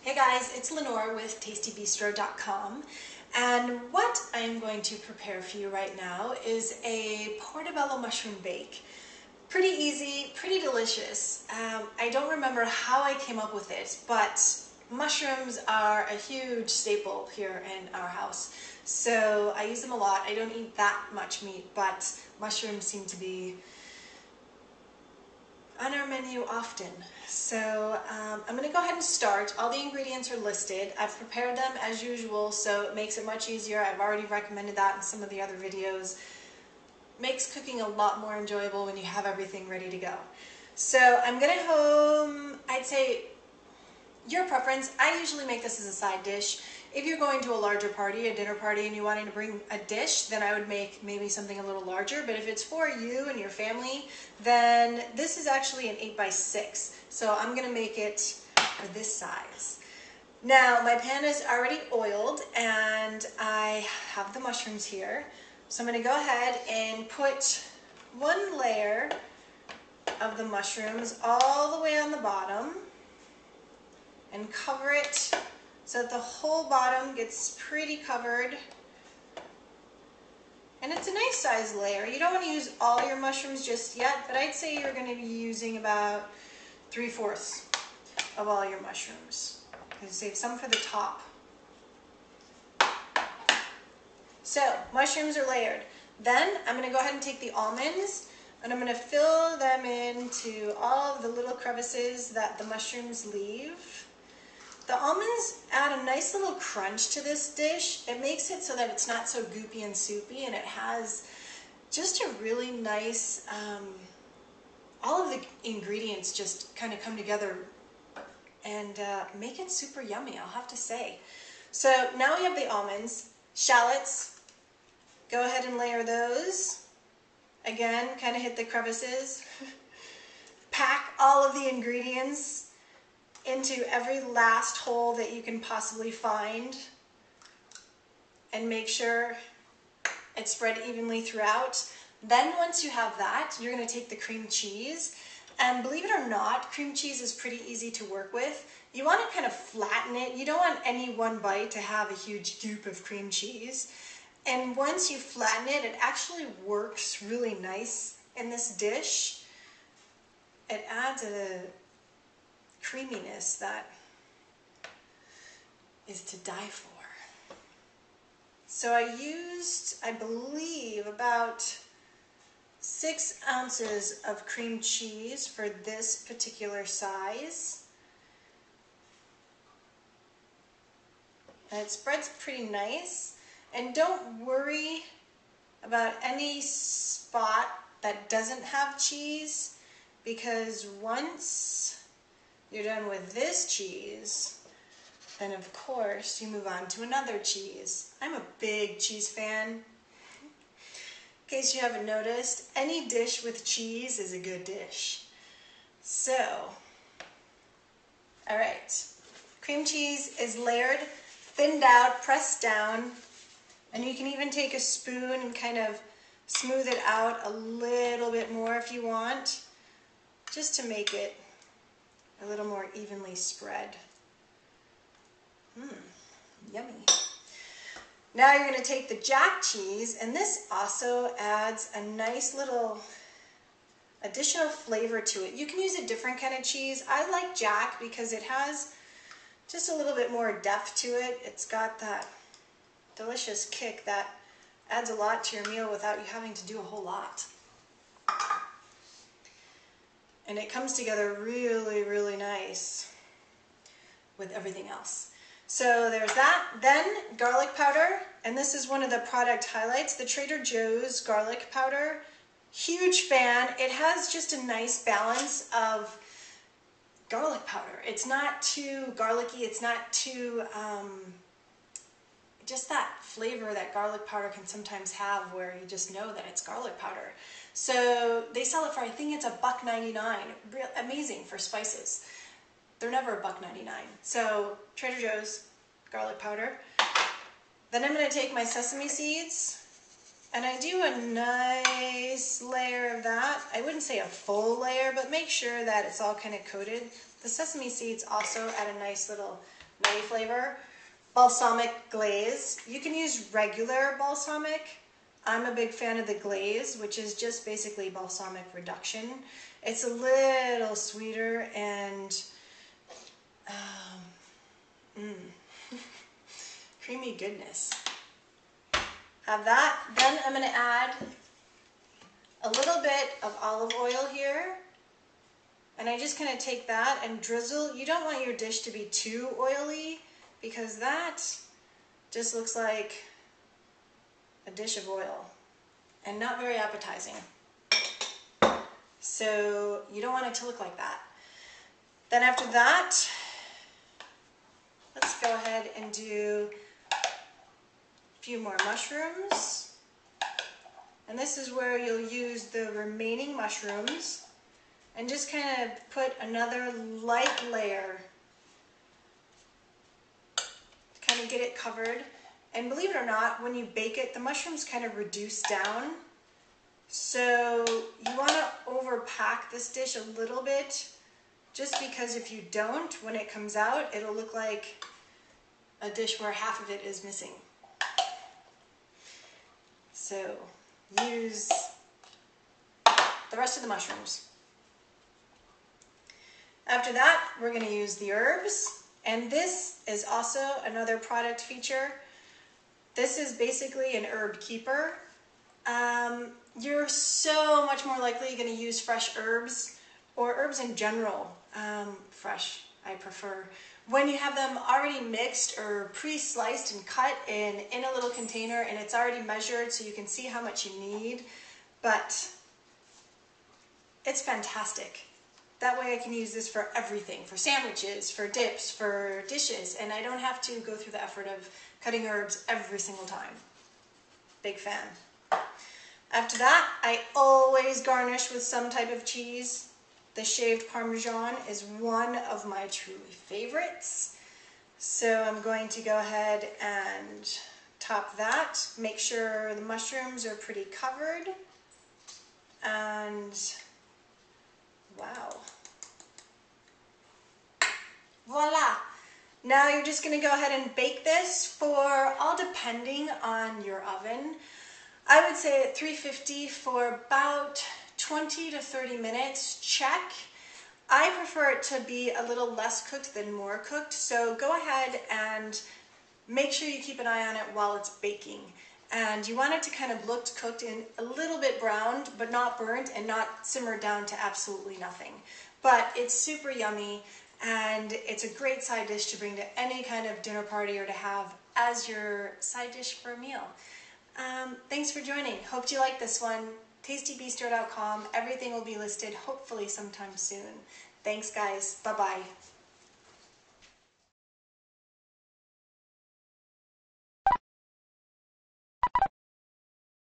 Hey guys, it's Lenore with TastyBistro.com, and what I'm going to prepare for you right now is a portobello mushroom bake. Pretty easy, pretty delicious. I don't remember how I came up with it, but mushrooms are a huge staple here in our house. So I use them a lot. I don't eat that much meat, but mushrooms seem to be on our menu often. So I'm going to go ahead and start. All the ingredients are listed. I've prepared them as usual, so it makes it much easier. I've already recommended that in some of the other videos. Makes cooking a lot more enjoyable when you have everything ready to go. So I'm going to I'd say your preference. I usually make this as a side dish. If you're going to a larger party, a dinner party, and you wanted to bring a dish, then I would make maybe something a little larger. But if it's for you and your family, then this is actually an 8x6. So I'm going to make it for this size. Now my pan is already oiled and I have the mushrooms here. So I'm going to go ahead and put one layer of the mushrooms all the way on the bottom and cover it so that the whole bottom gets pretty covered. And it's a nice size layer. You don't want to use all your mushrooms just yet, but I'd say you're going to be using about 3/4 of all your mushrooms. You save some for the top. So mushrooms are layered. Then I'm going to go ahead and take the almonds and I'm going to fill them into all of the little crevices that the mushrooms leave. The almonds add a nice little crunch to this dish. It makes it so that it's not so goopy and soupy, and it has just a really nice, all of the ingredients just kind of come together and make it super yummy, I'll have to say. So now we have the almonds, shallots. Go ahead and layer those. Again, kind of hit the crevices. Pack all of the ingredients into every last hole that you can possibly find and make sure it's spread evenly throughout. Then once you have that, you're going to take the cream cheese, and believe it or not, cream cheese is pretty easy to work with. You want to kind of flatten it. You don't want any one bite to have a huge goop of cream cheese. And once you flatten it, it actually works really nice in this dish. It adds a creaminess that is to die for. So I used, I believe, about 6 ounces of cream cheese for this particular size. And it spreads pretty nice. And don't worry about any spot that doesn't have cheese, because once you're done with this cheese, then of course you move on to another cheese. I'm a big cheese fan. In case you haven't noticed, any dish with cheese is a good dish. So, all right, cream cheese is layered, thinned out, pressed down, and you can even take a spoon and kind of smooth it out a little bit more if you want, just to make it a little more evenly spread. Yummy. Now you're going to take the jack cheese, and this also adds a nice little additional flavor to it. You can use a different kind of cheese. I like jack because it has just a little bit more depth to it. It's got that delicious kick that adds a lot to your meal without you having to do a whole lot. And it comes together really, really nice with everything else. So there's that. Then garlic powder, and this is one of the product highlights, the Trader Joe's garlic powder. Huge fan. It has just a nice balance of garlic powder. It's not too garlicky, it's not too, just that flavor that garlic powder can sometimes have where you just know that it's garlic powder. So they sell it for, I think it's $1.99. Real amazing for spices. They're never $1.99. So Trader Joe's garlic powder. Then I'm going to take my sesame seeds and I do a nice layer of that. I wouldn't say a full layer, but make sure that it's all kind of coated. The sesame seeds also add a nice little nutty flavor. Balsamic glaze. You can use regular balsamic. I'm a big fan of the glaze, which is just basically balsamic reduction. It's a little sweeter and creamy goodness. Have that. Then I'm going to add a little bit of olive oil here. And I just kind of take that and drizzle. You don't want your dish to be too oily because that just looks like a dish of oil and not very appetizing. So you don't want it to look like that. Then after that, let's go ahead and do a few more mushrooms. And this is where you'll use the remaining mushrooms and just kind of put another light layer to kind of get it covered. And believe it or not, when you bake it, the mushrooms kind of reduce down. So you want to overpack this dish a little bit, just because if you don't, when it comes out, it'll look like a dish where half of it is missing. So use the rest of the mushrooms. After that, we're going to use the herbs, and this is also another product feature. This is basically an herb keeper. You're so much more likely going to use fresh herbs, or herbs in general. Fresh, I prefer. When you have them already mixed or pre-sliced and cut in a little container, and it's already measured so you can see how much you need, but it's fantastic. That way I can use this for everything, for sandwiches, for dips, for dishes, and I don't have to go through the effort of cutting herbs every single time. Big fan. After that, I always garnish with some type of cheese. The shaved Parmesan is one of my truly favorites. So I'm going to go ahead and top that. Make sure the mushrooms are pretty covered. And wow. Voila! Now you're just going to go ahead and bake this for, all depending on your oven, I would say at 350 for about 20 to 30 minutes. Check. I prefer it to be a little less cooked than more cooked, so go ahead and make sure you keep an eye on it while it's baking. And you want it to kind of look cooked and a little bit browned, but not burnt and not simmered down to absolutely nothing. But it's super yummy, and it's a great side dish to bring to any kind of dinner party or to have as your side dish for a meal. Thanks for joining. Hope you like this one. TastyBistro.com. Everything will be listed hopefully sometime soon. Thanks guys. Bye-bye.